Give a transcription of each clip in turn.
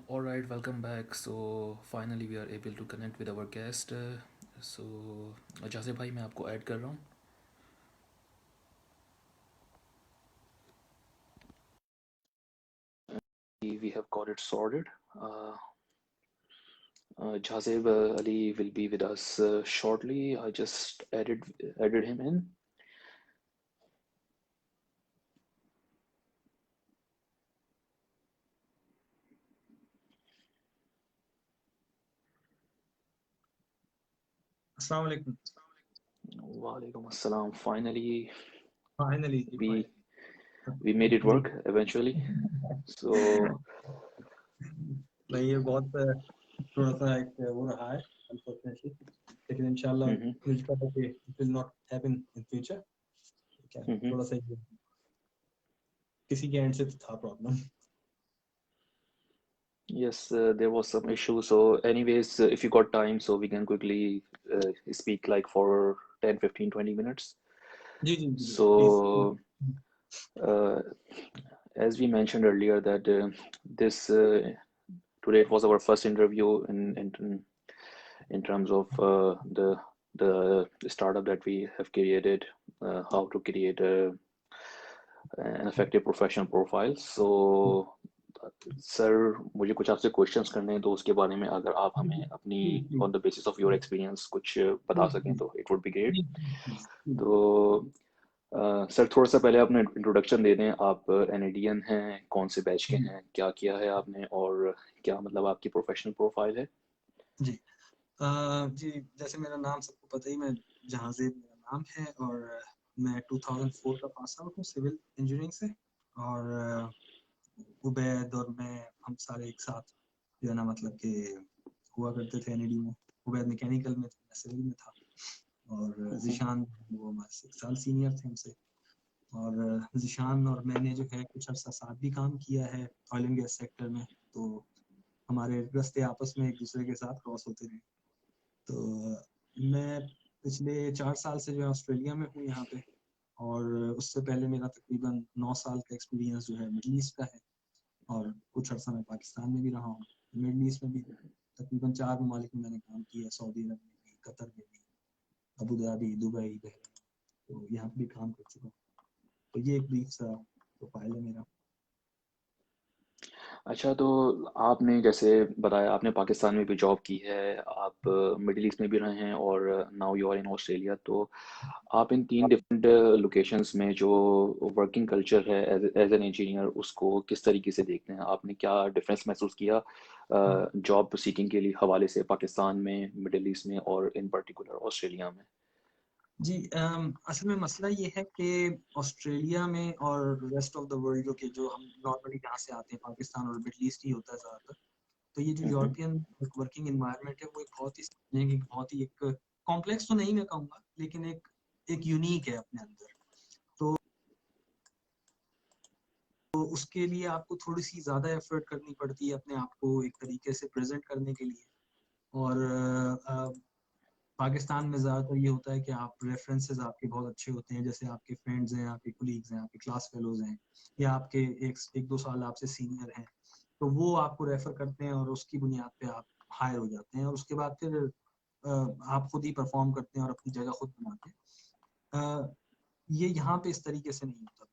All right, welcome back. So finally we are able to connect with our guest. So Yasir भाई मैं आपको add कर रहा हूँ. We have got it sorted. Uh, Jazib Ali will be with us shortly. I just added him in. अस्सलाम वालेकुम। Walaikum assalam. Finally, finally जी we finally we made it जी। work eventually. So भाई ये बहुत थोड़ा सा एक वो रहा है अनफॉर्चुनेटली, लेकिन इंशाल्लाह mhm, मुझे पता है कि it will not happen in future. क्या mhm. थोड़ा सा किसी के एंड से तो था problem. Yes, there was some issue. So anyways, if you got time, so we can quickly speak like for 10, 15, 20 minutes. जी जी जी please. So uh, as we mentioned earlier that this today it was our first interview in terms of the startup that we have created, how to create an effective professional profile. So sir मुझे कुछ आपसे questions करने हैं तो उसके बारे में अगर आप हमें अपनी on the basis of your experience कुछ बता सकें तो इट वुड बी ग्रेट. तो सर थोड़ा सा पहले अपना इंट्रोडक्शन दे दें. आप एनएडीएन हैं, कौन से बैच के हैं, क्या किया है आपने और क्या मतलब आपकी प्रोफेशनल प्रोफाइल है. जी जी, जैसे मेरा नाम सबको पता ही, मैं जहांजेब मेरा नाम है और मैं 2004 का पास आउट हूँ सिविल इंजीनियरिंग से। और उबैद और मैं हम सारे एक साथ जो है ना, मतलब कि हुआ करते थे एनईडी में। उबैद मैकेनिकल में था, मैं सिविल में था। और जिशान वो हमारे से 1 साल सीनियर थे हमसे। और जिशान और मैंने जो है कुछ अर्सा साथ भी काम किया है ऑयल एंड गैस सेक्टर में, तो हमारे रास्ते आपस में एक दूसरे के साथ क्रॉस होते रहे। तो मैं पिछले 4 साल से जो है ऑस्ट्रेलिया में हूँ यहाँ पे। और उससे पहले मेरा तकरीबन 9 साल का एक्सपीरियंस जो है मिडल ईस्ट का है। और कुछ अर्सा मैं पाकिस्तान में भी रहा हूँ। मिडल ईस्ट में भी तकरीबन 4 ममालिक में मैंने काम किया, सऊदी अरब में भी, कतर में भी, अबू धाबी, दुबई, बहरीन। तो यहाँ पे भी काम कर चुका हूँ। तो ये एक ब्रीफ सा प्रोफाइल है मेरा। अच्छा, तो आपने जैसे बताया आपने पाकिस्तान में भी जॉब की है, आप मिडिल ईस्ट में भी रहे हैं और now you are in Australia. तो आप इन तीन डिफरेंट लोकेशंस में जो वर्किंग कल्चर है एज एन इंजीनियर उसको किस तरीके से देखते हैं. आपने क्या डिफरेंस महसूस किया जॉब सीकिंग के लिए हवाले से पाकिस्तान में, मिडिल ईस्ट में और इन पर्टिकुलर ऑस्ट्रेलिया में. जी असल में मसला ये है कि ऑस्ट्रेलिया में और रेस्ट ऑफ द वर्ल्ड जो हम नॉर्मली यहाँ से आते हैं, पाकिस्तान और मिडल ईस्ट ही होता है ज़्यादातर। तो ये जो हम्म. यूरोपियन वर्किंग एनवायरनमेंट है वो एक बहुत ही बहुत ही एक कॉम्प्लेक्स तो नहीं मैं कहूँगा, लेकिन एक यूनिक है अपने अंदर। तो उसके लिए आपको थोड़ी सी ज़्यादा एफर्ट करनी पड़ती है अपने आप को एक तरीके से प्रेजेंट करने के लिए। और पाकिस्तान में ज़्यादातर ये होता है कि आप रेफरेंसेस आपके बहुत अच्छे होते हैं, जैसे आपके फ्रेंड्स हैं, आपके कोलीग्स हैं, आपके क्लास फेलोज हैं, या आपके एक दो साल आपसे सीनियर हैं, तो वो आपको रेफर करते हैं और उसकी बुनियाद पे आप हायर हो जाते हैं। और उसके बाद फिर आप खुद ही परफॉर्म करते हैं और अपनी जगह खुद बनाते हैं। ये यहाँ पे इस तरीके से नहीं होता।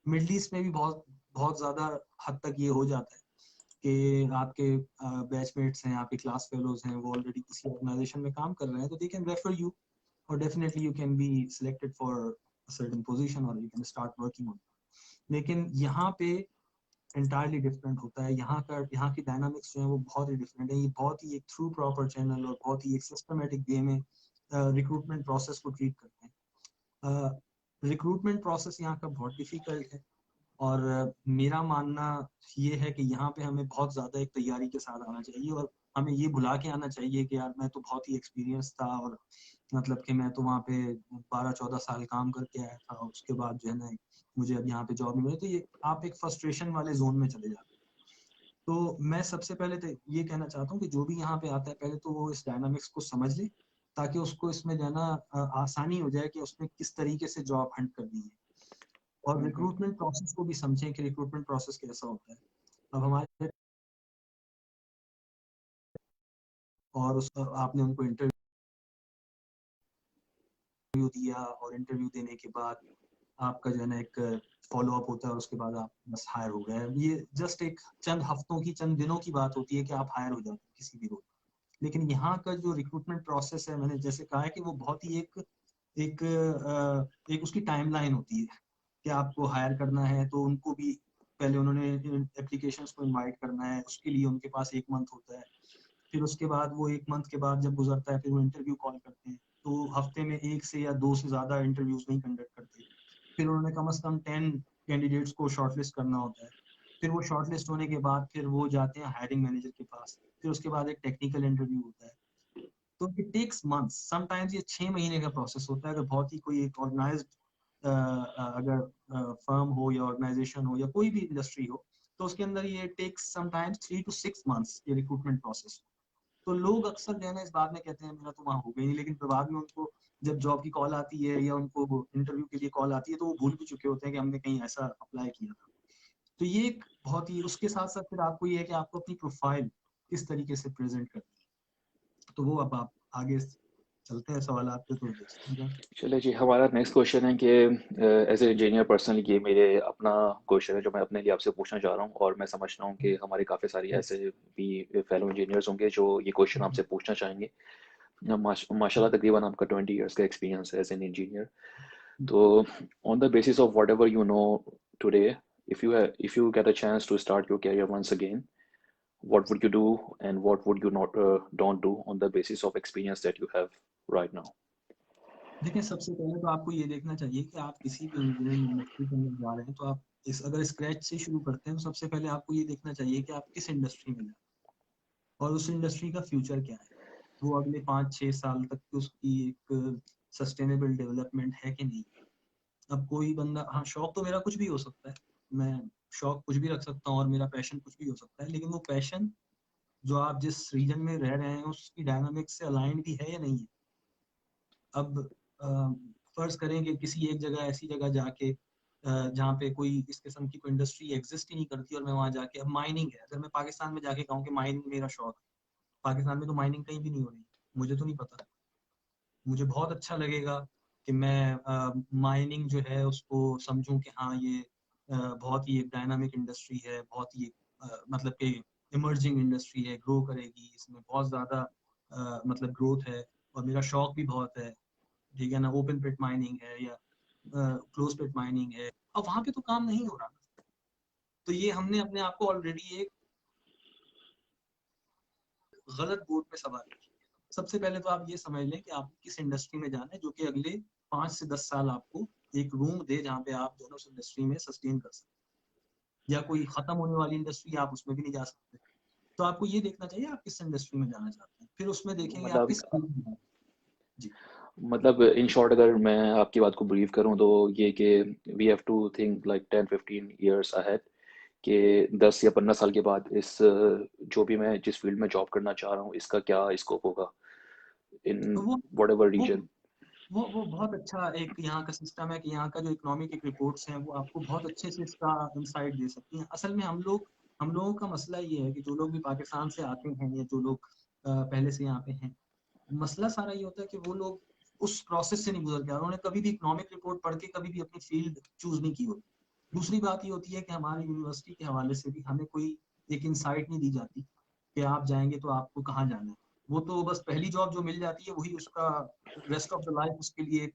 मिडल ईस्ट में भी बहुत बहुत ज़्यादा हद तक ये हो जाता है कि आपके बैचमेट्स हैं, आपके क्लास फेलोज हैं, वो ऑलरेडी किसी ऑर्गेनाइजेशन में काम कर रहे हैं, तो दे कैन रेफर यू और definitely you can be selected for a certain position और you can start working on. लेकिन यहाँ पे एंटायरली डिफरेंट होता है। यहाँ की डायनामिक्स जो है वो बहुत ही डिफरेंट है। ये बहुत ही एक थ्रू प्रॉपर चैनल और बहुत ही एक सिस्टमेटिक वे में रिक्रूटमेंट प्रोसेस को ट्रीट करते हैं। रिक्रूटमेंट प्रोसेस यहाँ का बहुत डिफिकल्ट है। और मेरा मानना ये है कि यहाँ पे हमें बहुत ज़्यादा एक तैयारी के साथ आना चाहिए और हमें ये भुला के आना चाहिए कि यार मैं तो बहुत ही एक्सपीरियंस था और मतलब कि मैं तो वहाँ पे 12-14 साल काम करके आया था और उसके बाद जो है ना मुझे अब यहाँ पे जॉब नहीं मिली। तो ये आप एक फ्रस्ट्रेशन वाले जोन में चले जाते हैं। तो मैं सबसे पहले तो ये कहना चाहता हूँ कि जो भी यहाँ पे आता है पहले तो वो इस डायनामिक्स को समझ ले, ताकि उसको इसमें जो है ना आसानी हो जाए कि उसने किस तरीके से जॉब हंट करनी है। और हम्म. रिक्रूटमेंट प्रोसेस को भी समझें कि रिक्रूटमेंट प्रोसेस कैसा होता है। अब हमारे और आपने उनको इंटरव्यू दिया और इंटरव्यू देने के बाद आपका जो है ना एक फॉलो अप होता है और उसके बाद आप बस हायर हो गए। ये जस्ट एक चंद हफ्तों की, चंद दिनों की बात होती है कि आप हायर हो जाते हैं किसी भी रोल। लेकिन यहाँ का जो रिक्रूटमेंट प्रोसेस है, मैंने जैसे कहा है कि वो बहुत ही एक उसकी टाइमलाइन होती है कि आपको हायर करना है तो उनको भी पहले उन्होंने एप्लीकेशंस को इनवाइट करना है, उसके लिए उनके पास 1 मंथ होता है। फिर उसके बाद वो 1 मंथ के बाद जब गुजरता है फिर वो इंटरव्यू कॉल करते हैं। तो हफ्ते में 1 से या 2 से ज़्यादा इंटरव्यूज नहीं कंडक्ट करते। फिर उन्होंने कम से कम 10 कैंडिडेट्स को शॉर्टलिस्ट करना होता है। फिर वो शॉर्टलिस्ट होने के बाद फिर वो जाते हैं हायरिंग मैनेजर के पास। फिर उसके बाद एक टेक्निकल इंटरव्यू होता है। तो इट टेक्स मंथ्स, समटाइम्स ये 6 महीने का प्रोसेस होता है। अगर बहुत ही कोई एक ऑर्गेनाइज्ड अगर फर्म हो या ऑर्गेनाइजेशन हो या कोई भी इंडस्ट्री हो तो उसके अंदर ये टेक्स समटाइम्स 3 to 6 मंथ्स ये रिक्रूटमेंट प्रोसेस। तो लोग अक्सर जो है ना इस बात में कहते हैं मेरा तो वहाँ हो गई नहीं, लेकिन फिर बाद में उनको जब जॉब की कॉल आती है या उनको इंटरव्यू के लिए कॉल आती है तो वो भूल भी चुके होते हैं कि हमने कहीं ऐसा अप्लाई किया था। तो ये एक बहुत ही, उसके साथ साथ फिर आपको ये है कि आपको अपनी प्रोफाइल किस तरीके से प्रेजेंट करनी है। तो वो अब आप आगे चलते हैं सवाल पे तो देखते हैं। चलिए जी, हमारा नेक्स्ट क्वेश्चन है कि एज ए इंजीनियर पर्सनली ये मेरे अपना क्वेश्चन है जो मैं अपने लिए आपसे पूछना चाह रहा हूँ, और मैं समझ रहा हूँ कि हमारे काफ़ी सारी ऐसे भी फेलो इंजीनियर्स होंगे जो ये क्वेश्चन आपसे पूछना चाहेंगे। माशाल्लाह तकरीबन आपका 20 इयर्स का एक्सपीरियंस है एज एन इंजीनियर। तो on the basis of what ever you know today, if you get a chance to start your career once again, what would you do and what would you not don't do on the basis of experience that you have right now? देखिए, सबसे पहले तो आपको ये देखना चाहिए कि आप किसी भी इंजीनियरिंग इंडस्ट्री के अंदर जा रहे हैं तो आप इस अगर स्क्रैच से शुरू करते हैं तो सबसे पहले आपको ये देखना चाहिए कि आप किस इंडस्ट्री में जा रहे हैं और उस इंडस्ट्री का फ्यूचर क्या है। वो अगले 5-6 साल तक की उसकी एक सस्टेनेबल डेवलपमेंट है कि नहीं। अब कोई बंदा, हाँ शौक तो मेरा कुछ भी हो सकता है, मैं शौक कुछ भी रख सकता हूँ और मेरा पैशन कुछ भी हो सकता है, लेकिन वो पैशन जो आप जिस रीजन में रह रहे हैं उसकी डायनामिक्स से अलाइंड भी है या नहीं है। अब फर्ज करें कि किसी एक जगह, ऐसी जगह जाके जहाँ पे कोई इस किस्म की कोई इंडस्ट्री एग्जिस्ट ही नहीं करती और मैं वहाँ जाके, अब माइनिंग है, अगर मैं पाकिस्तान में जाके कहूँ कि माइनिंग मेरा शौक है, पाकिस्तान में तो माइनिंग कहीं भी नहीं हो रही, मुझे तो नहीं पता। मुझे बहुत अच्छा लगेगा कि मैं माइनिंग जो है उसको समझूं कि हाँ ये बहुत ही एक डायनामिक इंडस्ट्री है, बहुत ही मतलब कि इमर्जिंग इंडस्ट्री है, ग्रो करेगी, इसमें बहुत ज़्यादा मतलब ग्रोथ है और मेरा शौक भी बहुत है। ठीक है ना, ओपन पिट माइनिंग है या क्लोज पिट माइनिंग है, अब वहां पे तो काम नहीं हो रहा। तो ये हमने अपने आप को ऑलरेडी एक गलत बोर्ड पे सवार किया। सबसे पहले तो आप ये समझ लें कि आप किस इंडस्ट्री में जाना है जो कि अगले 5 से 10 साल आपको एक रूम दे जहाँ पे आप दोनों इंडस्ट्री में सस्टेन कर सकते, या कोई खत्म होने वाली इंडस्ट्री आप उसमें भी नहीं जा सकते। तो आपको ये देखना चाहिए आप किस इंडस्ट्री में जाना चाहते हैं, फिर उसमें देखेंगे आप मतलब किस फील्ड में। जी मतलब इन शॉर्ट अगर मैं आपकी बात को ब्रीफ करूं तो ये कि we have to think like 10-15 years ahead, कि 10 या 15 साल के बाद इस जो भी मैं जिस फील्ड में जॉब करना चाह रहा हूँ इसका क्या स्कोप होगा इन तो वो वट एवर वो रीजन। वो बहुत अच्छा एक यहाँ का सिस्टम है कि यहाँ का जो इकोनॉमिक एक रिपोर्ट्स हैं वो आपको बहुत अच्छे से इसका इंसाइट दे सकती हैं। असल में हम लोगों का मसला ये है कि जो लोग भी पाकिस्तान से आते हैं या जो लोग पहले से यहाँ पे हैं, मसला सारा ये होता है कि वो लोग उस प्रोसेस से नहीं गुजर के आ रहे, उन्होंने कभी भी इकोनॉमिक रिपोर्ट पढ़ के कभी भी अपनी फील्ड चूज नहीं की होती। दूसरी बात ये होती है कि हमारी यूनिवर्सिटी के हवाले से भी हमें कोई एक इंसाइट नहीं दी जाती कि आप जाएंगे तो आपको कहाँ जाना है। वो तो बस पहली जॉब जो मिल जाती है वही उसका रेस्ट ऑफ द लाइफ उसके लिए एक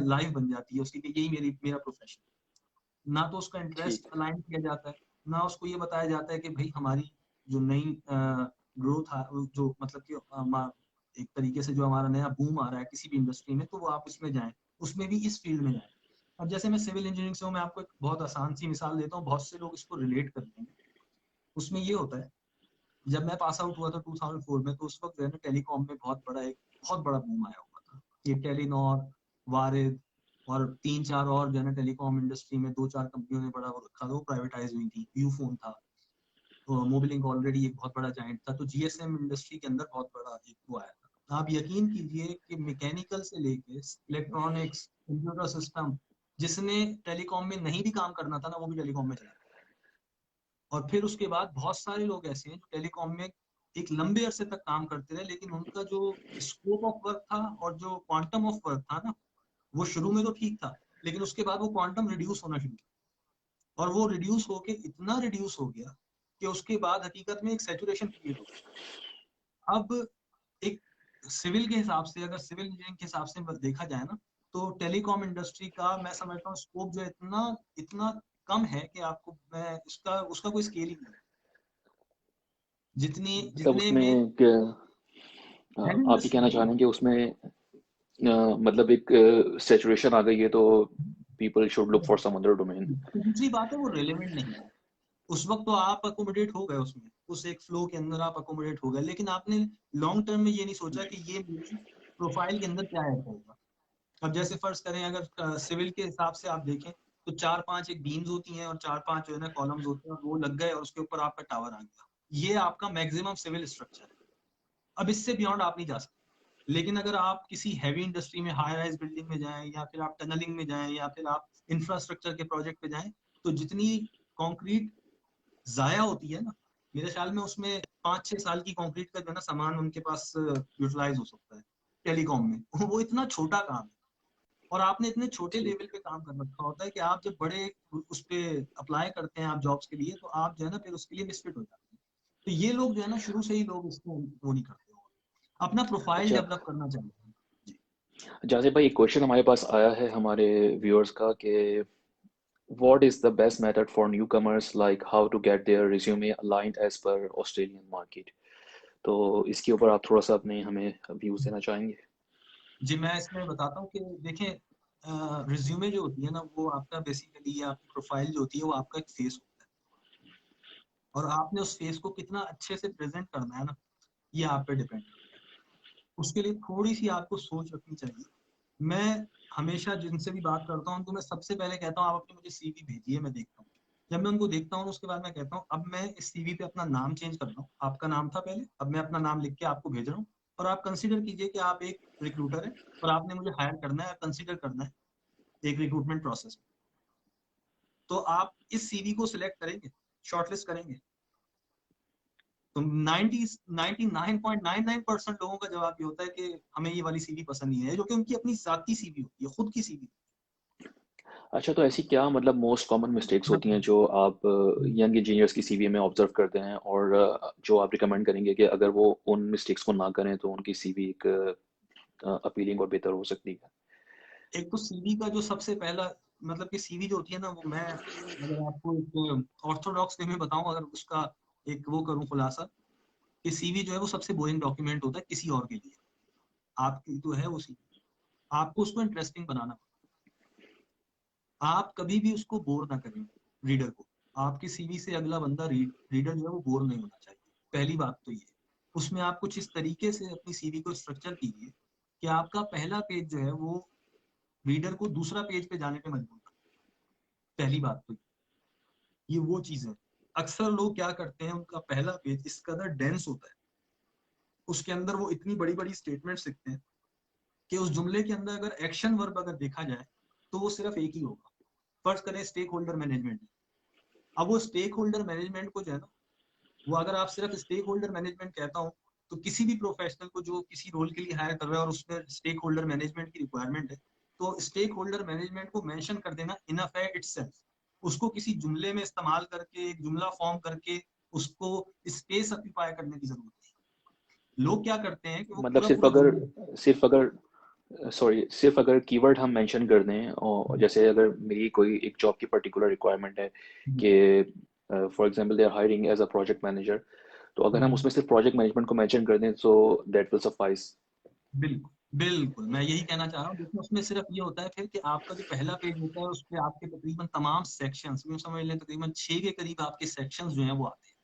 लाइफ बन जाती है उसकी कि यही मेरा प्रोफेशन। ना तो उसका इंटरेस्ट ठीक। अलाइन किया जाता है, ना उसको ये बताया जाता है कि भाई हमारी जो नई ग्रोथ जो मतलब कि एक तरीके से जो हमारा नया बूम आ रहा है किसी भी इंडस्ट्री में तो वो आप उसमें जाएं, उसमें भी इस फील्ड में जाएं। अब जैसे मैं सिविल इंजीनियरिंग से हूँ, मैं आपको एक बहुत आसान सी मिसाल देता हूँ, बहुत से लोग इसको रिलेट कर लेंगे। उसमें ये होता है, जब मैं पास आउट हुआ था 2004 में तो उस वक्त जो है ना टेलीकॉम में बहुत बड़ा बूम आया हुआ था। ये टेलीनॉर, वारिद और 3-4 और जो है ना टेलीकॉम इंडस्ट्री में 2-4 कंपनियों ने बड़ा वो रखा था, वो प्राइवेटाइज हुई थी। यूफोन था, मोबिलिंक ऑलरेडी एक बहुत बड़ा जाइंट था, तो जीएसएम इंडस्ट्री के अंदर बहुत बड़ा एक वो आया था। आप यकीन कीजिए कि मैकेनिकल से लेके इलेक्ट्रॉनिक्स, कंप्यूटर सिस्टम, जिसने टेलीकॉम में नहीं भी काम करना था ना वो भी टेलीकॉम में चला। और फिर उसके बाद बहुत सारे लोग ऐसे हैं जो टेलीकॉम में एक लंबे अरसे तक काम करते रहे, लेकिन उनका जो स्कोप ऑफ वर्क था और जो क्वांटम ऑफ वर्क था ना, वो शुरू में तो ठीक था, लेकिन उसके बाद वो क्वांटम रिड्यूस होना शुरू हुआ, और वो रिड्यूस होके इतना रिड्यूस हो गया कि उसके बाद हकीकत में एक सैचुरेशन क्रिएट हो गया। अब एक सिविल के हिसाब से, अगर सिविल इंजीनियरिंग के हिसाब से देखा जाए ना, तो टेलीकॉम इंडस्ट्री का मैं समझता हूँ स्कोप जो है इतना इतना कम है कि आपको मैं उसका कोई स्केल ही नहीं है। जितनी मतलब जितने में उसमें हैवी आप ये इंडस्ट्री कहना है चाह ना, रहे हैं कि उसमें मतलब एक सैचुरेशन आ गई है, तो people should look for some other domain. दूसरी बात है वो रेलेवेंट नहीं है। उस वक्त तो आप अकोमोडेट हो गए उसमें, उस एक फ्लो के अंदर आप अकोमोडेट हो गए, लेकिन आपने लॉन्ग टर्म में ये नहीं सोचा कि ये मेरी प्रोफाइल के अंदर क्या ऐड करेगा। अब जैसे फर्ज करें, अगर सिविल के हिसाब से आप देखें, तो 4-5 एक बीम्स होती हैं और 4-5 जो है ना कॉलम्स होते हैं, और वो लग गए और उसके ऊपर आपका टावर आ गया। ये आपका मैक्सिमम सिविल स्ट्रक्चर है। अब इससे बियॉन्ड आप नहीं जा सकते। लेकिन अगर आप किसी हैवी इंडस्ट्री में हाई राइज बिल्डिंग में जाएं, या फिर आप टनलिंग में जाएं, या फिर आप इंफ्रास्ट्रक्चर के प्रोजेक्ट पे जाएं, तो जितनी कंक्रीट जाया होती है ना, मेरे ख्याल में उसमें 5-6 साल की कंक्रीट का जो है ना सामान उनके पास यूटिलाइज हो सकता है टेलीकॉम में। वो इतना छोटा काम है, और आपने इतने छोटे ठीक। लेवल पे काम कर रखा होता है कि आप जब बड़े उस पे अप्लाई करते हैं आप जॉब्स के लिए, तो आप जो है ना फिर उसके लिए मिसफिट हो जाते हैं। तो ये लोग जो है ना शुरू से ही लोग इसको वो नहीं करते, अपना प्रोफाइल अच्छा डेवलप करना चाहिए। जी। जासिर भाई, एक क्वेश्चन हमारे पास आया है हमारे व्यूअर्स का कि what is the best method for newcomers, like how to get their resume aligned as per Australian market? तो इसके ऊपर आप थोड़ा सा अपने हमें व्यूज देना चाहेंगे? जी, मैं इसमें बताता हूँ कि देखें, रिज्यूमे जो होती है ना, वो आपका बेसिकली आपकी प्रोफाइल जो होती है वो आपका एक फेस होता है, और आपने उस फेस को कितना अच्छे से प्रेजेंट करना है ना, ये आप पे डिपेंड करता है। उसके लिए थोड़ी सी आपको सोच रखनी चाहिए। मैं हमेशा जिनसे भी बात करता हूँ, तो मैं सबसे पहले कहता हूँ आप अपनी मुझे सीवी भेजिए, मैं देखता हूँ। जब मैं उनको देखता हूँ उसके बाद मैं कहता हूँ अब मैं इस सीवी पे अपना नाम चेंज कर रहा हूँ। आपका नाम था पहले, अब मैं अपना नाम लिख के आपको भेज रहा हूँ, और आप कंसीडर कीजिए कि आप एक रिक्रूटर है और आपने मुझे हायर करना है, कंसीडर करना है एक रिक्रूटमेंट प्रोसेस में। तो आप इस सीवी को सिलेक्ट करेंगे, शॉर्टलिस्ट करेंगे, तो 99.99% लोगों का जवाब ये होता है कि हमें ये वाली सीवी पसंद नहीं है, जो कि उनकी अपनी जाती सीवी होती है, खुद की सीवी। अच्छा, तो ऐसी क्या मतलब मोस्ट कॉमन मिस्टेक्स होती हैं जो आप यंग इंजीनियर्स की सीवी में ऑब्जर्व करते हैं, और जो आप रिकमेंड करेंगे कि अगर वो उन मिस्टेक्स को ना करें तो उनकी सीवी एक अपीलिंग और बेहतर हो सकती है? एक तो सीवी का जो सबसे पहला मतलब कि सीवी जो होती है ना, वो मैं अगर आपको एक ऑर्थोडॉक्स वे में बताऊं, अगर उसका एक वो करूं खुलासा, कि सीवी जो है वो सबसे बोरिंग डॉक्यूमेंट होता है किसी और के लिए। आपकी जो है वो सीवी, आपको उसको इंटरेस्टिंग बनाना पड़ता है। आप कभी भी उसको बोर ना करें रीडर को। आपकी सीवी से अगला बंदा रीडर जो है वो बोर नहीं होना चाहिए। पहली बात तो ये, उसमें आप कुछ इस तरीके से अपनी सीवी को स्ट्रक्चर कीजिए कि आपका पहला पेज जो है वो रीडर को दूसरा पेज पे जाने पे मजबूर करे। पहली बात तो ये वो चीज है। अक्सर लोग क्या करते हैं, उनका पहला पेज इस कदर डेंस होता है, उसके अंदर वो इतनी बड़ी बड़ी स्टेटमेंट्स लिखते हैं कि उस जुमले के अंदर अगर एक्शन वर्ब अगर देखा जाए तो वो सिर्फ एक ही होगा। फर्ज करें स्टेक होल्डर मैनेजमेंट। अब वो स्टेक होल्डर मैनेजमेंट को जो है ना, वो अगर आप सिर्फ स्टेक होल्डर मैनेजमेंट कहता हूँ, तो किसी भी प्रोफेशनल को जो किसी रोल के लिए हायर कर रहा है और उसमें स्टेक होल्डर मैनेजमेंट की रिक्वायरमेंट है, तो स्टेक होल्डर मैनेजमेंट को मेंशन कर देना इनफ है इटसेल्फ। उसको किसी जुमले में इस्तेमाल करके, एक जुमला फॉर्म करके उसको स्पेस ऑक्यूपाई करने की जरूरत नहीं। लोग क्या करते हैं कि वो मतलब पूरा पूरा जुमला। सिर्फ अगर सॉरी, सिर्फ अगर कीवर्ड हम मेंशन कर दें, और जैसे अगर मेरी कोई एक जॉब की पर्टिकुलर रिक्वायरमेंट है कि for example they are hiring as a project manager, तो अगर हम उसमें सिर्फ प्रोजेक्ट मैनेजमेंट को मेंशन कर दें तो दैट विल सफाइस। बिल्कुल बिल्कुल, मैं यही कहना चाह रहा हूँ। देखिए उसमें सिर्फ ये होता है फिर कि आपका जो पहला पेज होता है उस पे आपके तकरीबन तमाम सेक्शंस, यूँ समझ लें तकरीबन 6 के करीब आपके सेक्शंस जो हैं वो आते हैं।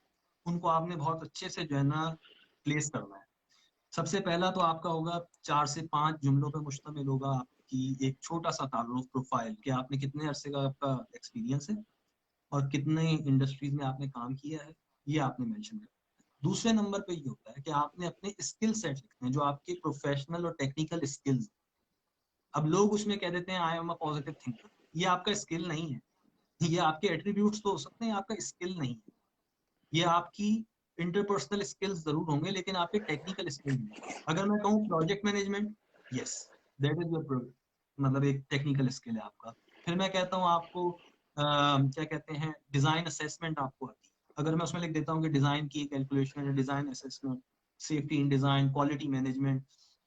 उनको आपने बहुत अच्छे से जो है ना प्लेस करना है। सबसे पहला तो आपका होगा 4 से 5 जुमलों पे मुश्तमिल होगा आपकी एक छोटा सा तारुफ प्रोफाइल, कि आपने कितने अरसे का आपका एक्सपीरियंस है और कितने इंडस्ट्रीज में आपने काम किया है, ये आपने मेंशन करना है। दूसरे नंबर पे ये होता है कि आपने अपने स्किल सेट लिखने हैं, जो आपके प्रोफेशनल और टेक्निकल स्किल्स। अब लोग उसमें कह देते हैं I am a positive thinker. ये आपका स्किल नहीं है। ये आपके एट्रीब्यूट्स तो हो सकते हैं, आपका स्किल नहीं है। ये आपकी इंटरपर्सनल स्किल्स जरूर होंगे, लेकिन आपके टेक्निकल स्किल्स नहीं। अगर मैं कहूँ project management, yes that is your मतलब एक टेक्निकल स्किल है आपका। फिर मैं कहता हूँ आपको क्या कहते हैं, डिजाइन असेसमेंट आपको आती है। अगर मैं उसमें लिख देता हूँ कि डिजाइन की calculation, design assessment, safety in design, quality management,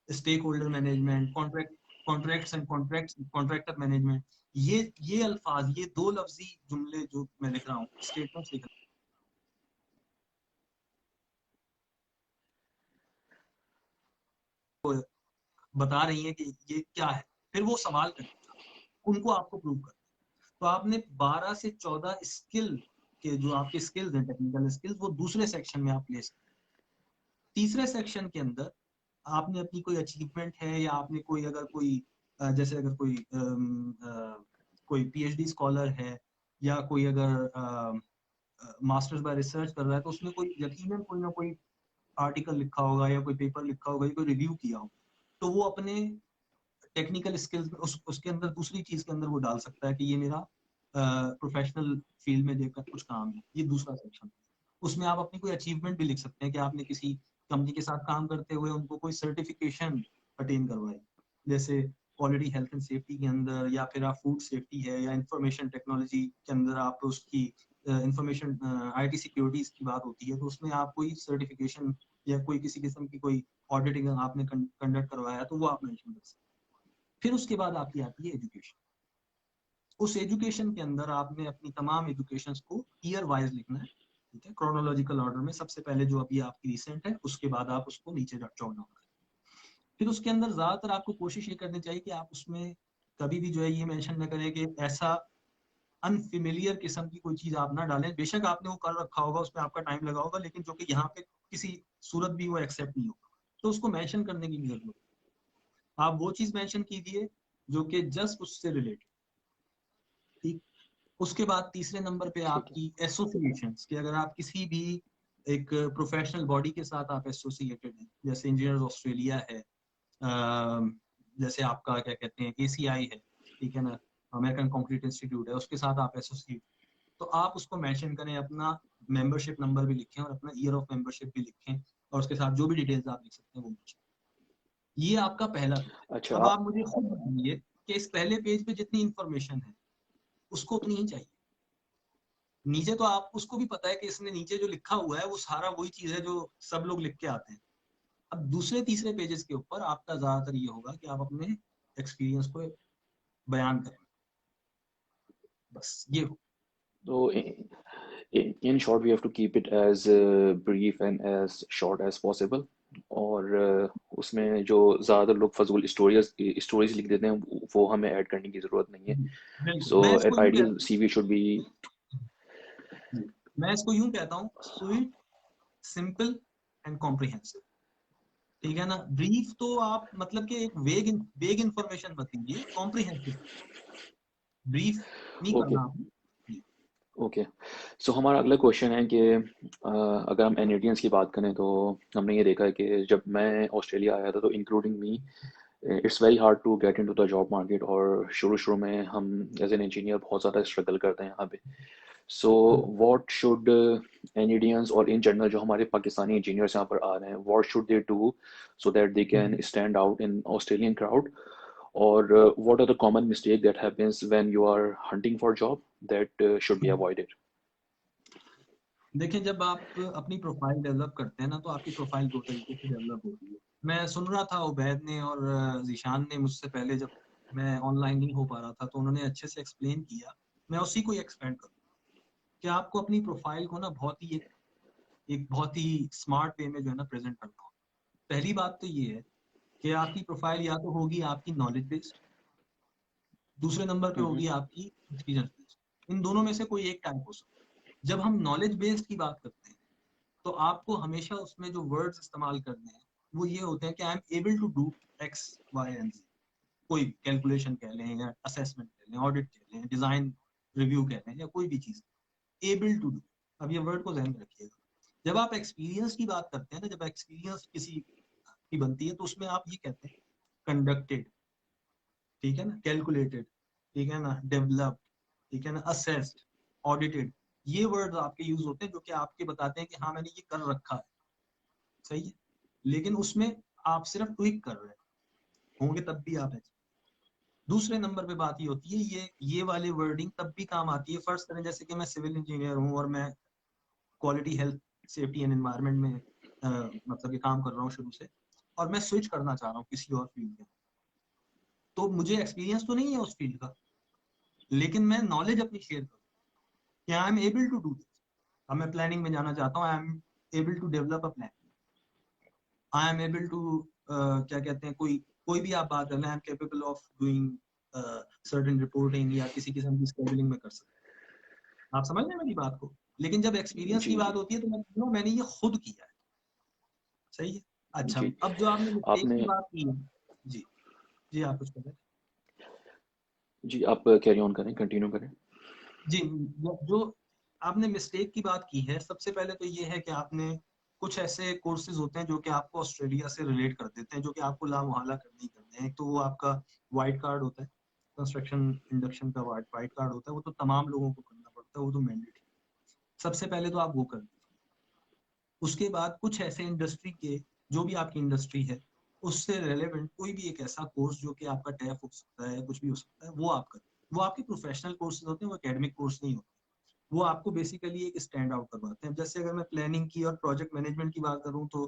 stakeholder management, contracts and contractor management, ये अल्फाज, ये दो लफ्जी जुमले जो मैं लिख रहा हूँ, स्टेटमेंट्स लिख रहा हूँ, बता रही हैं कि ये क्या है। फिर वो सवाल करें, उनको आपको प्रूव करना। तो आपने 12 से 14 स्किल के जो आपके स्किल्स हैं, टेक्निकल स्किल्स, वो दूसरे सेक्शन में आप ले सकते हैं। तीसरे सेक्शन के अंदर आपने अपनी कोई अचीवमेंट है, या आपने कोई अगर कोई जैसे अगर कोई पीएचडी स्कॉलर है, या कोई अगर मास्टर्स बाय रिसर्च कर रहा है, तो उसमें कोई यकीनन कोई ना कोई आर्टिकल लिखा होगा, या कोई पेपर लिखा होगा, या कोई रिव्यू किया होगा। तो वो अपने टेक्निकल स्किल्स में उसके अंदर दूसरी चीज के अंदर वो डाल सकता है कि ये मेरा प्रोफेशनल फील्ड में देखकर कुछ काम है। ये दूसरा सेक्शन। उसमें आप अपनी कोई अचीवमेंट भी लिख सकते हैं कि आपने किसी कंपनी के साथ काम करते हुए उनको कोई सर्टिफिकेशन अटेन करवाई, जैसे क्वालिटी हेल्थ एंड सेफ्टी के अंदर, या फिर आप फूड सेफ्टी है, या इंफॉर्मेशन टेक्नोलॉजी के अंदर आप उसकी इंफॉर्मेशन आईटी सिक्योरिटीज की बात होती है, तो उसमें आप कोई सर्टिफिकेशन या कोई किसी किस्म की कोई ऑडिटिंग आपने कंडक्ट करवाया, तो वो आप मेंशन कर सकते हैं। फिर उसके बाद आपकी आती है एजुकेशन। उस एजुकेशन के अंदर आपने अपनी तमाम एजुकेशन को ईयर वाइज लिखना है, ठीक है, क्रोनोलॉजिकल ऑर्डर में। सबसे पहले जो अभी आपकी रिसेंट है, उसके बाद आप उसको नीचे जॉट डाउन करें। फिर उसके अंदर ज्यादातर आपको कोशिश ये करनी चाहिए कि आप उसमें कभी भी जो है ये मेंशन न करें कि ऐसा अनफिमिलियर किस्म की कोई चीज आप ना डालें। बेशक आपने वो कर रखा होगा, उसमें आपका टाइम लगा होगा, लेकिन जो कि यहाँ पे किसी सूरत भी वो एक्सेप्ट नहीं होगा, तो उसको मेंशन करने की जरूरत है। आप वो चीज मेंशन कीजिए जो कि जस्ट उससे रिलेटेड, ठीक। उसके बाद तीसरे नंबर पे ठीक है। आपकी एसोसिएशंस, कि अगर आप किसी भी एक प्रोफेशनल बॉडी के साथ आप एसोसिएटेड हैं, जैसे इंजीनियर्स ऑस्ट्रेलिया है, जैसे आपका क्या कहते हैं एसीआई है, ठीक है ना, अमेरिकन कंक्रीट इंस्टीट्यूट है, उसके साथ आप एसोसिएट, तो आप उसको मेंशन करें, अपना मेंबरशिप नंबर भी लिखें और अपना ईयर ऑफ मेंबरशिप भी लिखें, और उसके साथ जो भी डिटेल्स आप लिख सकते हैं वो mention। ये आपका पहला पेज है। अच्छा अब आप मुझे खुद बताइए कि इस पहले पेज पे जितनी इंफॉर्मेशन है उसको उतनी ही चाहिए। नीचे तो आप उसको भी पता है कि इसने नीचे जो लिखा हुआ है वो सारा वही चीज है जो सब लोग लिख के आते हैं। अब दूसरे तीसरे पेजेस के ऊपर आपका ज्यादातर ये होगा कि आप अपने एक्सपीरियंस को बयान करें, बस ये हो। तो in short we have to keep it as brief and as short as possible, और उसमें जो ज़्यादातर लोग फजूल स्टोरीज लिख देते हैं वो हमें ऐड करने की ज़रूरत नहीं है। बिल्कुल, सो मैं an इसको यूं ideal कहता CV should be हूँ, मैं इसको यूं कहता हूँ, स्वीट, सिंपल एंड कॉम्प्रिहेंसिव, ठीक है ना। ब्रीफ तो आप मतलब कि एक वेग इंफॉर्मेशन मत दीजिए, कॉम्प्रिहेंसिव ब्रीफ नहीं ओके। करना आपने। ओके, सो हमारा अगला क्वेश्चन है कि अगर हम एनएडियंस की बात करें तो हमने ये देखा है कि जब मैं ऑस्ट्रेलिया आया था तो including me, it's very hard to get into the job market, और शुरू शुरू में हम एज एन इंजीनियर बहुत ज़्यादा स्ट्रगल करते हैं यहाँ पे। सो व्हाट शुड एनएडियंस और इन जनरल जो हमारे पाकिस्तानी इंजीनियर्स यहाँ पर आ रहे हैं, what should they do so that they can stand out in Australian crowd, or what are the common mistake that happens when you are hunting for job that should be avoided? देखिए, जब आप अपनी profile develop करते हैं ना, तो आपकी profile दो तरीके से डेवलप होती है। मैं सुन रहा था उबैद ने और जीशान ने मुझसे पहले, जब मैं ऑनलाइन नहीं हो पा रहा था, तो उन्होंने अच्छे से एक्सप्लेन किया। मैं उसी को एक्सपेंड करूँ कि आपको अपनी प्रोफाइल को ना एक बहुत ही स्मार्ट वे में जो है ना प्रेजेंट करना हो। पहली बात तो ये है कि आपकी प्रोफाइल या तो होगी आपकी नॉलेज बेस्ड, दूसरे नंबर पे Mm-hmm. होगी आपकी एक्सपीरियंस बेस्ड। इन दोनों में से कोई एक टाइप हो सकता है। जब हम नॉलेज बेस्ड की बात करते हैं, तो आपको हमेशा उसमें जो वर्ड्स इस्तेमाल करने हैं वो ये होते हैं कि I am able to do X Y and Z. कोई कैलकुलेशन कह लें, या असेसमेंट कह लें, ऑडिट कह लें, डिजाइन रिव्यू कह लें, या कोई भी चीज, एबल टू डू। अब ये वर्ड को ध्यान में रखिएगा। जब आप एक्सपीरियंस की बात करते हैं ना, जब एक्सपीरियंस किसी की बनती है, तो उसमें आप ये कहते हैं कंडक्टेड, ठीक है ना, कैलकुलेटेड, ठीक है ना, डेवलप्ड, ठीक है ना, असेस्ड, ऑडिटेड, ये वर्ड आपके यूज होते हैं जो कि आपके बताते हैं कि हाँ मैंने ये कर रखा है, सही है, लेकिन उसमें आप सिर्फ ट्विक कर रहे होंगे तब भी आप expert। दूसरे नंबर पे बात ये होती है, ये वाली वर्डिंग तब भी काम आती है, फर्स्ट करें जैसे कि मैं सिविल इंजीनियर हूँ और मैं quality health safety and environment में मतलब ये काम कर रहा हूँ शुरू से, और मैं स्विच करना चाह रहा हूँ किसी और फील्ड में, तो मुझे एक्सपीरियंस तो नहीं है उस फील्ड का, लेकिन मैं नॉलेज अपनी शेयर करूँ कि I am able to do this. अब मैं प्लानिंग में जाना चाहता हूँ, I am able to develop a plan, I am able to क्या कहते हैं, कोई भी आप बात कर लें, I am capable of doing certain reporting या किसी किस्म की स्केड्यूलिंग में कर सकते, आप समझ रहे हैं मेरी बात को। लेकिन जब एक्सपीरियंस की जी बात होती है तो मैंने ये खुद किया है, सही है। अच्छा, जी। अब जो आपने मिस्टेक आपने की बात की है, जी जी आप कुछ कह रहे थे। जी, आप कैरी ऑन करें, कंटिन्यू करें। जी, जो आपने मिस्टेक की बात की है, सबसे पहले तो ये है कि आपने कुछ ऐसे कोर्सेज होते हैं जो कि आपको ऑस्ट्रेलिया से रिलेट कर देते हैं, जो कि आपको लामुहाला करने ही करते हैं। एक तो वो आपका वाइट कार्ड होता है, कंस्ट्रक्शन इंडक्शन का वाइट कार्ड होता है, वो तो तमाम लोगों को करना पड़ता है, वो तो मैंडेटरी। सबसे पहले तो आप वो कर दीजिए। उसके बाद कुछ ऐसे इंडस्ट्री के, जो भी आपकी इंडस्ट्री है उससे रेलेवेंट कोई भी एक ऐसा कोर्स जो कि आपका टैफ हो सकता है, कुछ भी हो सकता है, वो आप करें। वो आपके प्रोफेशनल कोर्सेज होते हैं, वो एकेडमिक कोर्स नहीं होते, वो आपको बेसिकली एक स्टैंड आउट करवाते हैं। जैसे अगर मैं प्लानिंग की और प्रोजेक्ट मैनेजमेंट की बात करूं तो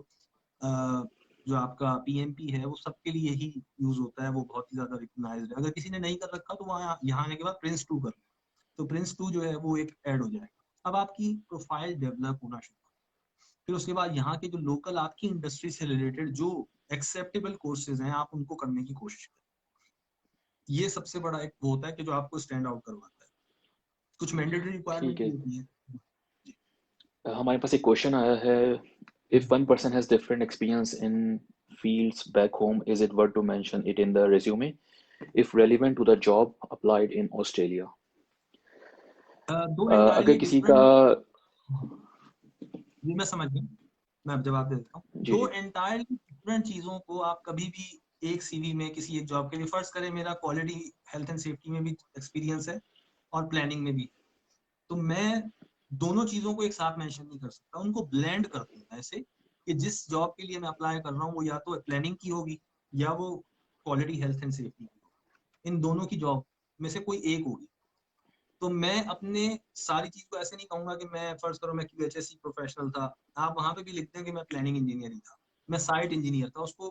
जो आपका पीएमपी है वो सबके लिए ही यूज होता है, वो बहुत ही ज्यादा रिकॉग्नाइज्ड है। अगर किसी ने नहीं कर रखा तो वहाँ यहाँ आने के बाद प्रिंस 2 कर लो, तो प्रिंस 2 जो है वो एक ऐड हो जाएगा। अब आपकी प्रोफाइल डेवलप होना शुरू, फिर उसके बाद यहाँ के जो लोकल आपकी इंडस्ट्री से रिलेटेड जो एक्सेप्टेबल कोर्सेज हैं आप उनको करने की कोशिश करें। ये सबसे बड़ा एक वो होता है कि जो आपको स्टैंड आउट करवाता है। कुछ मैंडेटरी ठीक रिक्वायरमेंट भी है। होती है। जी हमारे पास एक क्वेश्चन आया है, if one person has different experience in fields back home, is it worth to mention it in the resume if relevant to the job applied in Australia? दो अगर एंटायरली किसी का, डिफरेंट, जी मैं समझ गया, मैं अब जवाब दे देता हूँ। जी दो जी एंटायरली डिफरेंट चीजों को आप कभी भी एक सीवी में किसी एक जॉब के लिए, फर्स्ट करें मेरा क्वालिटी हेल्थ एंड सेफ्टी में भी एक्सपीरियंस है और प्लानिंग में भी, तो मैं दोनों चीजों को एक साथ मेंशन नहीं कर सकता, उनको ब्लेंड कर दूंगा ऐसे कि जिस जॉब के लिए मैं अप्लाई कर रहा हूँ वो या तो प्लानिंग की होगी या वो क्वालिटी हेल्थ एंड सेफ्टी की होगी, इन दोनों की जॉब में से कोई एक होगी। तो मैं अपने सारी चीज को ऐसे नहीं कहूंगा कि मैं फर्ज करो मैं QHSE प्रोफेशनल था, आप वहां पे भी लिखते हैं कि मैं प्लानिंग इंजीनियर ही था, मैं साइट इंजीनियर था, उसको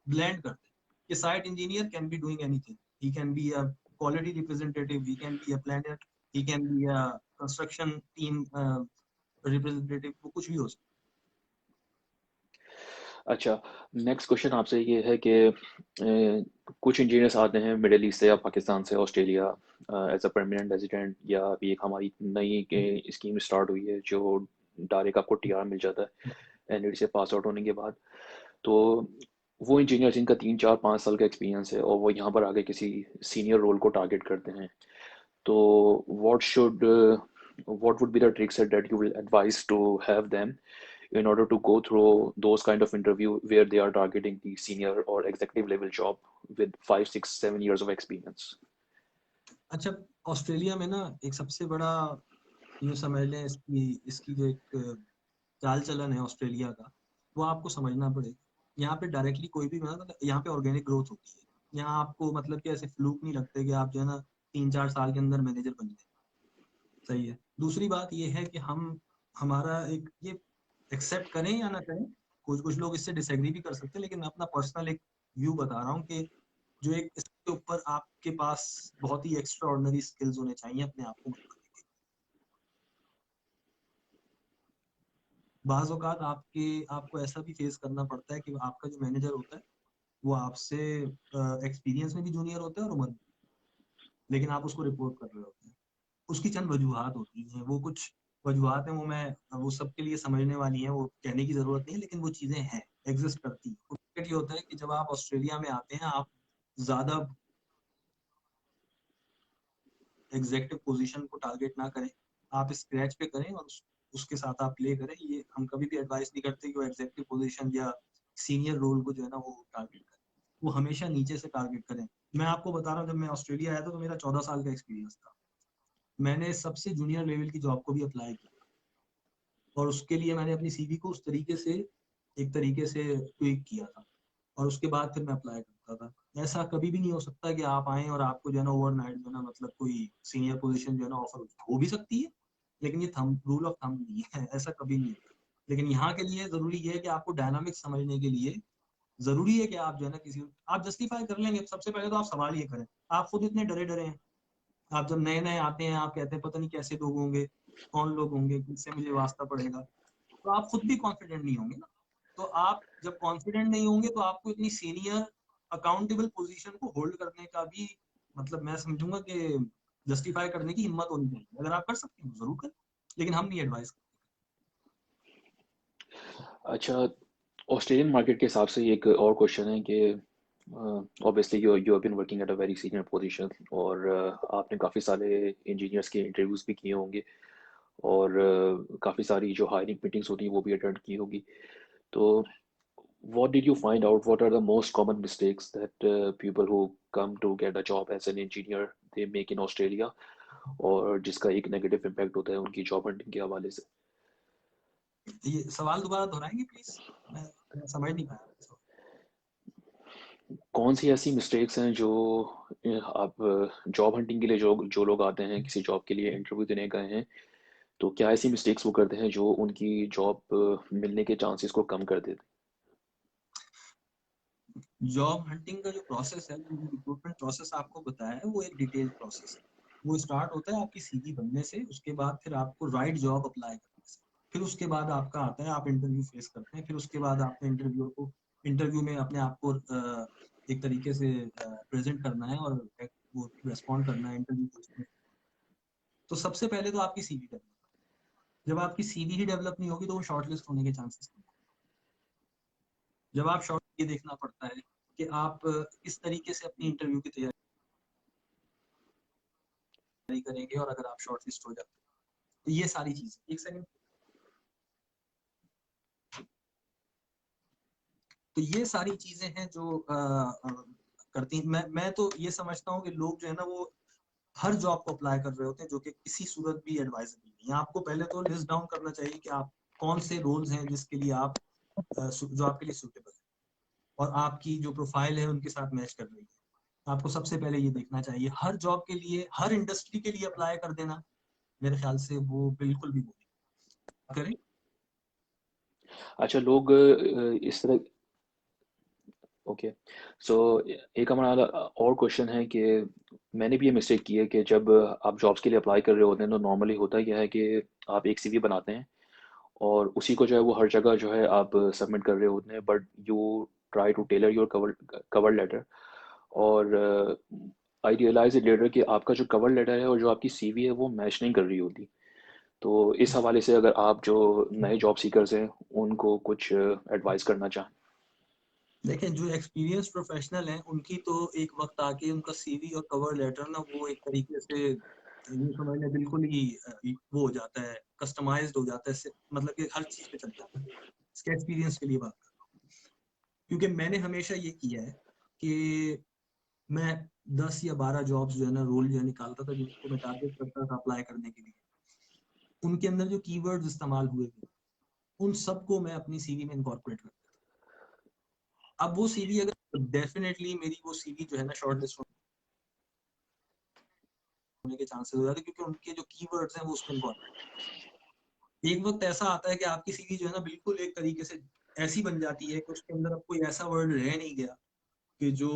ब्लेंड करते हैं कि site engineer can be doing anything, he can be a quality representative, he can be a planner, he can be a construction team representative, वो कुछ भी हो सकता अच्छा, नेक्स्ट क्वेश्चन आपसे ये है कि कुछ इंजीनियर्स आते हैं मिडिल ईस्ट से या पाकिस्तान से Australia as a permanent resident, या अभी एक हमारी नई स्कीम स्टार्ट हुई है जो डायरेक्ट आपको टीआर मिल जाता है एनईडी से पास आउट होने के बाद। तो वो इंजीनियर जिनका 3 4 5 साल का एक्सपीरियंस है और वो यहाँ पर आके किसी सीनियर रोल को टारगेट करते हैं, तो what would be the tricks that you will advise to have them in order to go through those kind of interview where they are targeting the senior or executive level job with 5 6 7 years of experience? है। अच्छा, Australia में ना एक सबसे बड़ा, यूँ समझ लें, इसकी इसकी जो एक चाल चलन है ऑस्ट्रेलिया का, वो आपको समझना पड़ेगा। यहाँ पे डायरेक्टली कोई भी मतलब यहाँ पे ऑर्गेनिक ग्रोथ होती है। यहाँ आपको मतलब कि ऐसे फ्लूक नहीं लगते कि आप जो है ना 3 4 साल के अंदर मैनेजर बन जाए, सही है। दूसरी बात ये है कि हम हमारा एक ये एक्सेप्ट करें या ना करें, कुछ कुछ लोग इससे डिसएग्री भी कर सकते हैं, लेकिन मैं अपना पर्सनल एक व्यू बता रहा हूँ कि जो एक इसके ऊपर आपके पास बहुत ही एक्स्ट्रा ऑर्डिनरी स्किल्स होने चाहिए अपने आप को बताने के। बाज औकात आपको ऐसा भी फेस करना पड़ता है कि आपका जो मैनेजर होता है वो आपसे एक्सपीरियंस में भी जूनियर होता है और उम्र में, लेकिन आप उसको रिपोर्ट कर रहे होते हैं। उसकी चंद वजूहात होती हैं, वो कुछ वजूहात हैं, वो सबके लिए समझने वाली हैं, वो कहने की जरूरत नहीं है, लेकिन वो चीजें हैं, एग्जिस्ट करती हैं। उसके लिए होता है कि जब आप ऑस्ट्रेलिया में आते हैं, आप ज्यादा एग्जेक्टिव पोजीशन को टारगेट ना करें, आप स्क्रैच पे करें और उसके साथ आप प्ले करें। ये हम कभी भी एडवाइस नहीं करते कि वो एग्जेक्टिव पोजीशन या सीनियर रोल को जो है ना वो टारगेट करें, वो हमेशा नीचे से टारगेट करें। मैं आपको बता रहा हूँ, जब मैं ऑस्ट्रेलिया आया था तो मेरा 14 साल का एक्सपीरियंस था, मैंने सबसे जूनियर लेवल की जॉब को भी अप्लाई किया और उसके लिए मैंने अपनी सीवी को उस तरीके से एक तरीके से ट्वीक किया था और उसके बाद फिर मैं अप्लाई करता था। ऐसा कभी भी नहीं हो सकता कि आप आए और आपको जो है ना ओवरनाइट जो है ना मतलब कोई सीनियर पोजीशन जो है ना ऑफर हो भी सकती है, लेकिन ये थंब रूल ऑफ थंब नहीं है, ऐसा कभी नहीं होता। लेकिन यहाँ के लिए जरूरी ये है कि आपको डायनामिक्स समझने के लिए जरूरी है कि आप जो है ना किसी आप जस्टिफाई कर लेंगे। सबसे पहले तो आप सवाल ये करें, आप खुद इतने डरे डरे हैं, आप जब नए नए आते हैं आप कहते हैं पता नहीं कैसे लोग होंगे, कौन लोग होंगे, किससे मुझे वास्ता पड़ेगा, तो आप खुद भी कॉन्फिडेंट नहीं होंगे ना। तो आप जब कॉन्फिडेंट नहीं होंगे तो आपको इतनी सीनियर अकाउंटेबल पोजीशन को होल्ड करने का भी मतलब मैं समझूंगा कि जस्टिफाई करने की हिम्मत होनी चाहिए। अगर आप कर सकते हैं तो जरूर करें, लेकिन हम नहीं एडवाइस करते। अच्छा, ऑस्ट्रेलियन मार्केट के हिसाब से एक और क्वेश्चन है कि obviously you you have been working at a very senior position, और आपने काफ़ी सारे इंजीनियर्स के इंटरव्यूज़ भी किए होंगे, और काफ़ी सारी जो हायरिंग मीटिंग्स होती हैं वो भी अटेंड की होगी। तो what did you find out? What are the most common mistakes that people who come to get a job as an engineer they make in Australia, और जिसका एक नेगेटिव इम्पैक्ट होता है उनकी जॉब हंटिंग के हवाले से? ये सवाल दोबारा दोहराएंगे प्लीज, मैं समझ नहीं पाया। कौन सी ऐसी मिस्टेक्स हैं जो आप जॉब हंटिंग के लिए जो जो लोग आते हैं किसी जॉब के लिए इंटरव्यू देने गए हैं, तो क्या ऐसी मिस्टेक्स वो करते हैं जो उनकी जॉब मिलने के चांसेस को कम कर देते जॉब हंटिंग का जो प्रोसेस है, जो रिक्रूटमेंट प्रोसेस आपको बताया है, वो एक डिटेल्ड प्रोसेस है। वो स्टार्ट होता है आपकी सीवी बनने से, उसके बाद फिर आपको राइट जॉब अप्लाई करने से, फिर उसके बाद आपका आता है आप इंटरव्यू फेस करते हैं, फिर उसके बाद आपने इंटरव्यू में अपने आप को एक तरीके से प्रेजेंट करना है और वो रेस्पॉन्ड करना है इंटरव्यू में। तो सबसे पहले तो आपकी सीवी डेवलप, जब आपकी सीवी ही डेवलप नहीं होगी तो वो शॉर्टलिस्ट होने के चांसेस नहीं। जब आप शॉर्ट ये देखना पड़ता है कि आप किस तरीके से अपनी इंटरव्यू की तैयारी करेंगे, और अगर आप शॉर्ट लिस्ट हो जाते हैं तो ये सारी चीजें, एक सेकंड, तो ये सारी चीजें हैं जो करती हैं। मैं तो ये समझता हूँ कि लोग जो है ना वो हर जॉब को अप्लाई कर रहे होते हैं जो कि किसी सूरत भी एडवाइजेबल नहीं है। आपको पहले तो लिस्ट डाउन करना चाहिए कि आप कौन से रोल्स हैं जिसके लिए आप जो आपके लिए सूटेबल है और आपकी जो प्रोफाइल है उनके साथ मैच कर रही है। आपको सबसे पहले ये देखना चाहिए। हर जॉब के लिए हर इंडस्ट्री के लिए अप्लाई कर देना मेरे ख्याल से वो बिल्कुल भी वो नहीं करें। अच्छा, लोग इस तरह, ओके, सो एक हमारा और क्वेश्चन है कि मैंने भी ये मिस्टेक की है कि जब आप जॉब्स के लिए अप्लाई कर रहे होते हैं तो नॉर्मली होता क्या है कि आप एक सीवी बनाते हैं और उसी को जो है वो हर जगह जो है आप सबमिट कर रहे होते हैं, but you try to tailor your cover cover letter, और आई रियलाइज इट लेटर कि आपका जो कवर लेटर है और जो आपकी सीवी है वो मैच नहीं कर रही होती। तो इस हवाले से अगर आप जो नए जॉब सीकर्स हैं उनको कुछ एडवाइस करना चाहें। देखें, जो एक्सपीरियंस प्रोफेशनल हैं उनकी तो एक वक्त आके उनका सीवी और कवर लेटर ना वो एक तरीके से यूं समझ लें बिल्कुल ही वो हो जाता है, कस्टमाइज्ड हो जाता है, मतलब कि हर चीज पे चल जाता है। इसके एक्सपीरियंस के लिए बात कर रहा हूँ, क्योंकि मैंने हमेशा ये किया है कि मैं 10 या 12 जॉब्स जो है ना रोल जो है निकालता था जिनको मैं टारगेट करता था अप्लाई करने के लिए। उनके अंदर जो कीवर्ड्स इस्तेमाल हुए थे उन सबको मैं अपनी सीवी में इनकॉर्पोरेट करता था। अब वो सीवी अगर डेफिनेटली मेरी वो सीवी जो है ना शॉर्टलिस्ट होने के चांसेस हो जाते हैं, क्योंकि उनके जो कीवर्ड्स हैं वो उसमें इनकॉर्पोरेट। एक वक्त ऐसा आता है कि आपकी सीवी जो है ना बिल्कुल एक तरीके से ऐसी बन जाती है कि उसके अंदर अब कोई ऐसा वर्ड रह नहीं गया कि जो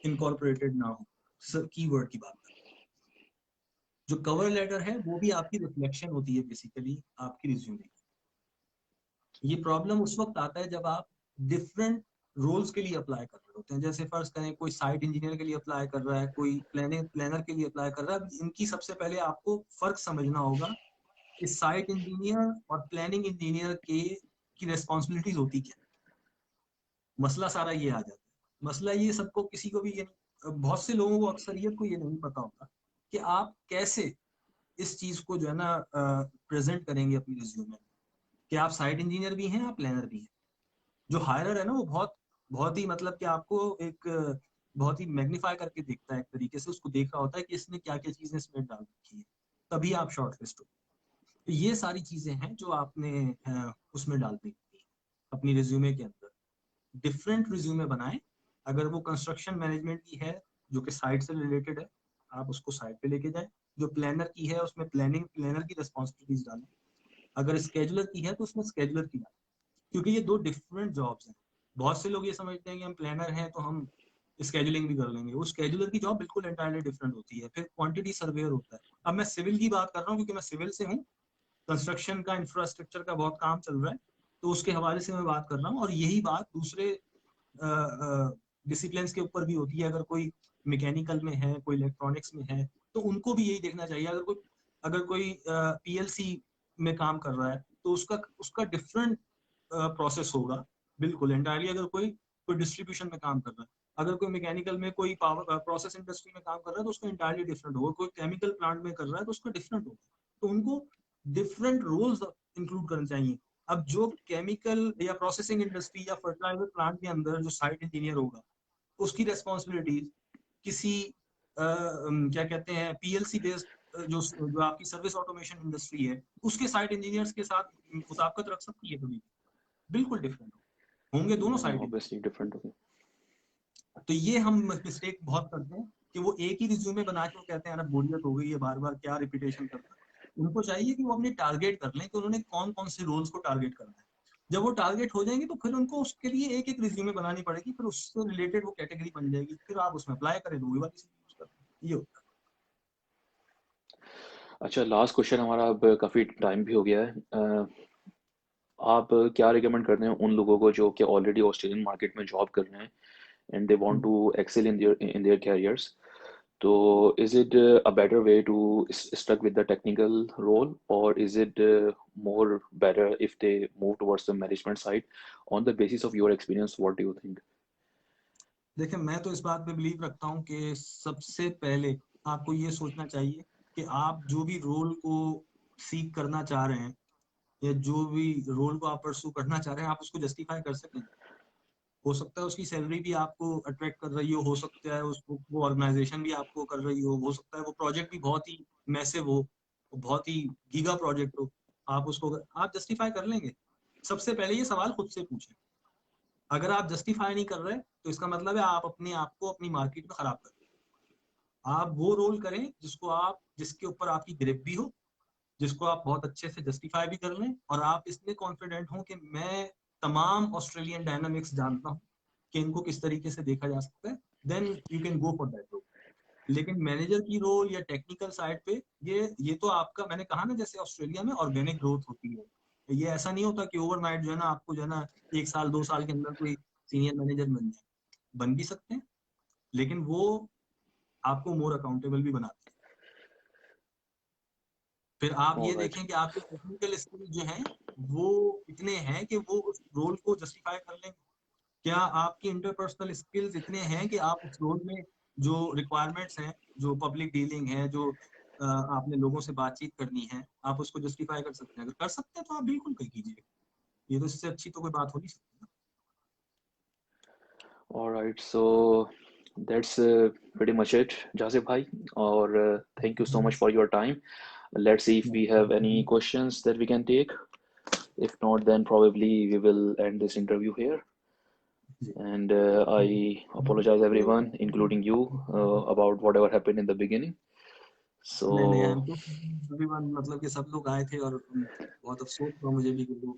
इनकॉर्पोरेटेड ना हो। सब कीवर्ड की बात कर, जो कवर लेटर है वो भी आपकी रिफ्लेक्शन होती है बेसिकली आपकी रिज्यूमे। ये प्रॉब्लम उस वक्त आता है जब आप डिफरेंट रोल्स के लिए अप्लाई कर रहे होते हैं। जैसे फर्ज करें कोई साइट इंजीनियर के लिए अप्लाई कर रहा है, कोई प्लानर के लिए अप्लाई कर रहा है। इनकी सबसे पहले आपको फर्क समझना होगा कि साइट इंजीनियर और प्लानिंग इंजीनियर के की रेस्पॉन्सिबिलिटीज होती क्या। मसला सारा ये आ जाता है। मसला ये सबको किसी को भी ये बहुत से लोगों को अक्सरियत को ये नहीं पता होता कि आप कैसे इस चीज को जो है ना प्रेजेंट करेंगे अपनी रिज्यूमे में, कि आप साइट इंजीनियर भी हैं आप प्लानर भी हैं। जो हायरर है ना वो बहुत बहुत ही मतलब कि आपको एक बहुत ही मैग्नीफाई करके देखता है, एक तरीके से उसको देख रहा होता है कि इसने क्या क्या चीजें इसमें डाल रखी है। तभी आप शॉर्टलिस्ट हो। तो ये सारी चीजें हैं जो आपने उसमें डालनी है अपनी रिज्यूमे के अंदर। डिफरेंट रिज्यूमे बनाएं। अगर वो कंस्ट्रक्शन मैनेजमेंट की है जो कि साइट से रिलेटेड है, आप उसको साइट पे लेके जाएं। जो प्लानर की है उसमें प्लानर की रिस्पॉन्सिबिलिटीज डालें। अगर स्केजुलर की है तो उसमें स्केजुलर की डालें, क्योंकि ये दो डिफरेंट जॉब्स हैं। बहुत से लोग ये समझते हैं कि हम प्लानर हैं तो हम स्केजुलिंग भी कर लेंगे। वो स्केजुलर की जॉब बिल्कुल एंटायरली डिफरेंट होती है। फिर क्वांटिटी सर्वेयर होता है। अब मैं सिविल की बात कर रहा हूँ क्योंकि मैं सिविल से हूँ, कंस्ट्रक्शन का इंफ्रास्ट्रक्चर का बहुत काम चल रहा है, तो उसके हवाले से मैं बात कर रहा हूँ। और यही बात दूसरे डिसिप्लिन के ऊपर भी होती है। अगर कोई मैकेनिकल में है, कोई इलेक्ट्रॉनिक्स में है, तो उनको भी यही देखना चाहिए। अगर कोई पीएलसी में काम कर रहा है तो उसका डिफरेंट प्रोसेस होगा बिल्कुल एंटायरली। अगर कोई डिस्ट्रीब्यूशन में काम कर रहा है, अगर कोई मैकेनिकल में, कोई पावर प्रोसेस इंडस्ट्री में काम कर रहा है तो उसका एंटायरली डिफरेंट होगा। कोई केमिकल प्लांट में कर रहा है तो उसका डिफरेंट होगा। तो उनको डिफरेंट रोल्स इंक्लूड करने चाहिए। अब जो केमिकल या प्रोसेसिंग इंडस्ट्री या फर्टिलाइजर प्लांट के अंदर जो साइट इंजीनियर होगा, उसकी रेस्पॉन्सिबिलिटीज किसी क्या कहते हैं पीएलसी बेस्ड जो आपकी सर्विस ऑटोमेशन इंडस्ट्री है, उसके साइट इंजीनियर्स के साथ मुताबिकत रख सकती है कभी? बिल्कुल डिफरेंट होंगे दोनों साइड। ऑब्वियसली डिफरेंट होगी। तो ये हम मिस्टेक बहुत करते हैं कि वो एक ही रिज्यूमे बना के वो कहते हैं यार बोरियत हो गई है, बार बार क्या रिपीटेशन करना। उनको चाहिए कि वो अपने टारगेट कर लें कि उन्होंने कौन कौन से रोल्स को टारगेट करना है। जब वो टारगेट हो जाएंगे तो फिर उनको उसके लिए एक एक रिज्यूमे बनानी पड़ेगी, फिर उससे रिलेटेड वो कैटेगरी बन जाएगी, फिर आप उसमें अप्लाई करें तो वही वाली यूज करें। ये होता अच्छा, लास्ट क्वेश्चन हमारा, अब काफ़ी टाइम भी हो गया है। आप क्या रिकमेंड करते हैं उन लोगों को जो कि ऑलरेडी ऑस्ट्रेलियन मार्केट में जॉब कर रहे हैं एंड दे वांट है। To excel in their careers? तो is it a better way to stuck with the technical role, or is it more better if they move towards the management side? On the basis of your experience, what do you think? देखिए, मैं तो इस बात पे believe रखता हूँ कि सबसे पहले आपको ये सोचना चाहिए कि आप जो भी रोल को सीख करना चाह रहे हैं या जो भी रोल को आप परसू करना चाह रहे हैं, आप उसको जस्टिफाई कर सकें। हो सकता है उसकी सैलरी भी आपको अट्रैक्ट कर रही हो सकता है उसको वो ऑर्गेनाइजेशन भी आपको कर रही हो सकता है वो प्रोजेक्ट भी बहुत ही मैसिव हो, बहुत ही गीगा प्रोजेक्ट हो। आप जस्टिफाई कर लेंगे। सबसे पहले ये सवाल खुद से पूछें। अगर आप जस्टिफाई नहीं कर रहे तो इसका मतलब है आप अपने आप को अपनी मार्केट में खराब कर रहे हैं। आप वो रोल करें जिसके ऊपर आपकी ग्रिप भी हो, जिसको आप बहुत अच्छे से जस्टिफाई भी कर लें और आप इसमें कॉन्फिडेंट हो कि मैं तमाम ऑस्ट्रेलियन डायनामिक्स जानता हूँ कि इनको किस तरीके से देखा जा सकता है। Then you can go for that role. लेकिन मैनेजर की रोल या टेक्निकल साइड पे ये तो आपका, मैंने कहा ना, जैसे ऑस्ट्रेलिया में ऑर्गेनिक ग्रोथ होती है। ये ऐसा नहीं होता कि ओवरनाइट जो है ना आपको जो है ना 1 साल 2 साल के अंदर कोई सीनियर मैनेजर बन जाए। बन भी सकते हैं, लेकिन वो आपको मोर अकाउंटेबल भी बनाते हैं। फिर आप All ये right. देखें कि आपके टेक्निकल स्किल जो हैं वो इतने हैं कि वो उस रोल को जस्टिफाई कर लेंगे। क्या आपकी इंटरपर्सनल स्किल्स इतने हैं कि आप उस रोल में जो रिक्वायरमेंट्स हैं, जो पब्लिक डीलिंग है, जो आपने लोगों से बातचीत करनी है, आप उसको जस्टिफाई कर सकते हैं? अगर कर सकते हैं तो आप बिल्कुल कीजिए। ये तो इससे अच्छी तो कोई बात हो नहीं सकती। All right. So that's pretty much it, Jasif bhai. Or thank you so much for your time. Let's see if we have any questions that we can take. If not, then probably we will end this interview here. And I apologize everyone, including you, about whatever happened in the beginning. नहीं नहीं, So everyone, मतलब कि सब लोग आए थे और बहुत अफसोस हुआ मुझे भी कि लोग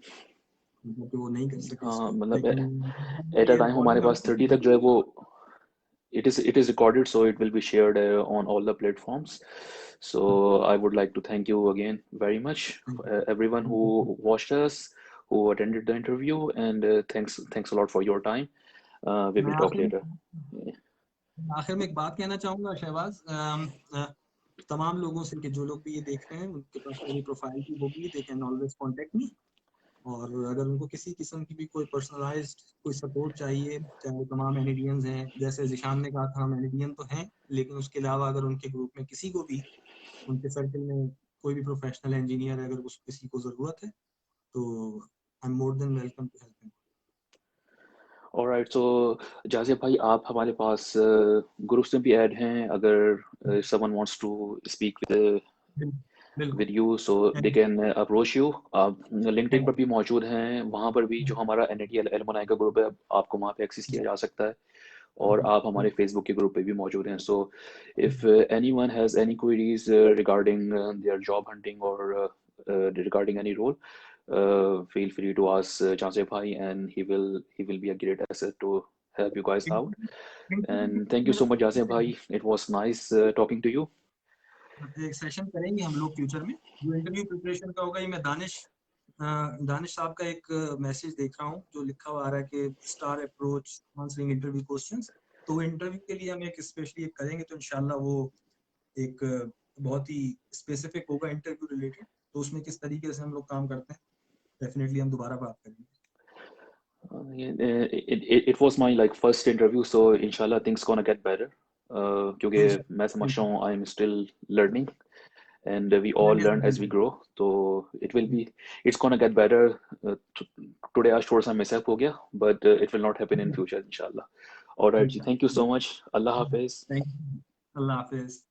मतलब कि वो नहीं कर सके हाँ, इसको। मतलब लेकिन एट अ ये टाइम हमारे रिकॉर्डिंग पास आपको 30 तक जो है वो it is recorded, so it will be shared on all the platforms. So I would like to thank you again very much, everyone who watched us, who attended the interview, and thanks a lot for your time. We मैं will talk later. आखिर में एक बात कहना चाहूंगा शहबाज, तमाम लोगों से कि जो लोग भी ये देख रहे हैं उनके पास मेरी प्रोफाइल भी होगी, they can always contact me. और अगर उनको किसी किस्म की भी कोई पर्सनलाइज्ड कोई सपोर्ट चाहिए, चाहे वो तमाम एनएडीएंस हैं, जैसे जिशान ने कहा था हम एनएडीएन तो हैं, लेकिन उसके अलावा अगर उनके ग्रुप में किसी को भी, उनके सर्कल में कोई भी प्रोफेशनल इंजीनियर है, अगर उस किसी को ज़रूरत है तो I am more than welcome to help him. Alright, so Jazib भाई, आप हमारे पास ग्रुप्स में भी ऐड हैं, अगर someone wants to speak with बिल्कुल। with you, so they can approach you. आप LinkedIn पर भी मौजूद हैं, वहाँ पर भी जो हमारा NIT एलुमनाई का ग्रुप है, आपको वहाँ पे एक्सेस किया जा सकता है, और आप हमारे Facebook के ग्रुप पे भी मौजूद हैं. So if anyone has any queries regarding their job hunting or regarding any role, feel free to ask Chansey bhai, and he will be a great asset to help you guys out. And thank you so much, Chansey bhai. It was nice talking to you. एक session करेंगे हम लोग future में, जो interview preparation का होगा. ये मैं दानिश साहब का एक मैसेज देख रहा हूँ जो लिखा हुआ आ रहा है कि star approach answering interview questions. तो इंटरव्यू के लिए हम एक स्पेशली करेंगे, तो इंशाल्लाह वो एक बहुत ही स्पेसिफिक होगा इंटरव्यू रिलेटेड. तो उसमें किस तरीके से हम लोग काम करते हैं, डेफिनेटली हम दोबारा बात करेंगे. It was my like first interview, so inshallah things gonna get better. क्योंकि मैं समझ रहा हूँ I'm still learning, and we all learn as we grow. So it's gonna get better. Today आज थोड़ा सा मिसअप हो गया, but it will not happen in future inshallah. All right, जी, thank you so much. Allah Hafiz. Thank you. अल्लाह हाफिज.